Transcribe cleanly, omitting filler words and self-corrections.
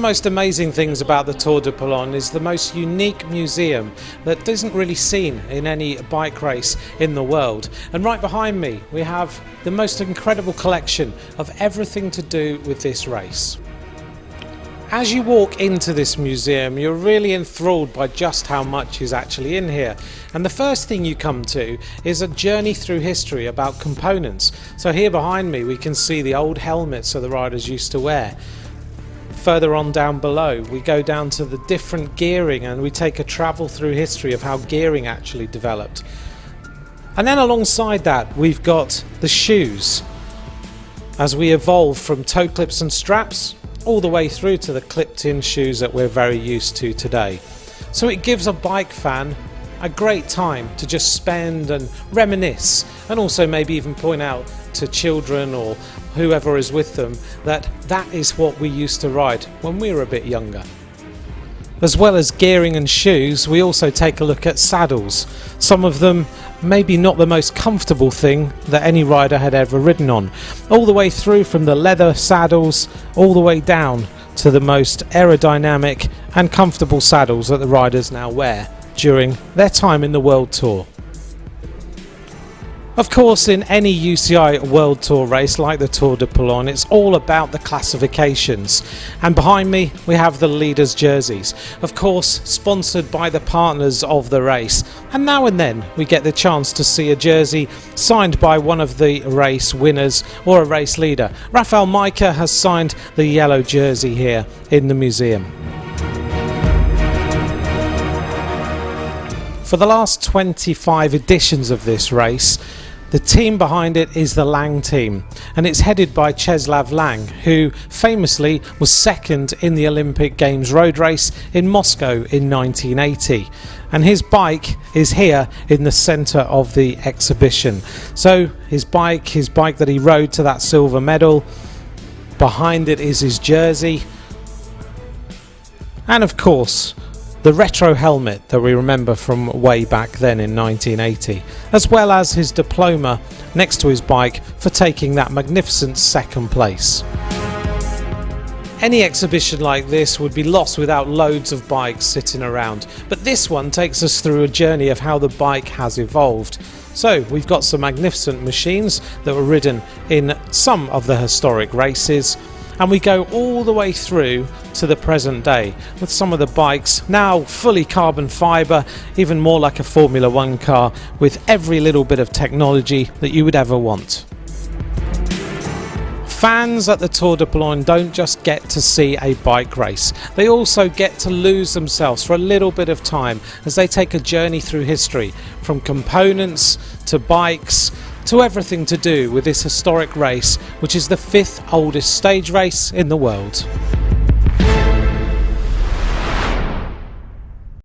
most amazing things about the Tour de Pologne is the most unique museum that isn't really seen in any bike race in the world. And right behind me we have the most incredible collection of everything to do with this race. As you walk into this museum, you're really enthralled by just how much is actually in here. And the first thing you come to is a journey through history about components. So here behind me we can see the old helmets that the riders used to wear. Further on down below we go down to the different gearing and we take a travel through history of how gearing actually developed. And then alongside that we've got the shoes as we evolve from toe clips and straps all the way through to the clipped-in shoes that we're very used to today. So it gives a bike fan a great time to just spend and reminisce, and also maybe even point out to children or whoever is with them that that is what we used to ride when we were a bit younger. As well as gearing and shoes, we also take a look at saddles. Some of them maybe not the most comfortable thing that any rider had ever ridden on. All the way through from the leather saddles all the way down to the most aerodynamic and comfortable saddles that the riders now wear during their time in the World Tour. Of course, in any UCI World Tour race like the Tour de Pologne, it's all about the classifications. And behind me we have the leaders' jerseys, of course sponsored by the partners of the race. And now and then we get the chance to see a jersey signed by one of the race winners or a race leader. Rafał Majka has signed the yellow jersey here in the museum. For the last 25 editions of this race, the team behind it is the Lange Team, and it's headed by Czesław Lang, who famously was second in the Olympic Games road race in Moscow in 1980. And his bike is here in the centre of the exhibition. So his bike that he rode to that silver medal, behind it is his jersey, and of course the retro helmet that we remember from way back then in 1980, as well as his diploma next to his bike for taking that magnificent second place. Any exhibition like this would be lost without loads of bikes sitting around, but this one takes us through a journey of how the bike has evolved. So we've got some magnificent machines that were ridden in some of the historic races, and we go all the way through to the present day with some of the bikes now fully carbon fibre, even more like a Formula 1 car, with every little bit of technology that you would ever want. Fans at the Tour de Pologne don't just get to see a bike race, they also get to lose themselves for a little bit of time as they take a journey through history, from components to bikes to everything to do with this historic race, which is the 5th oldest stage race in the world.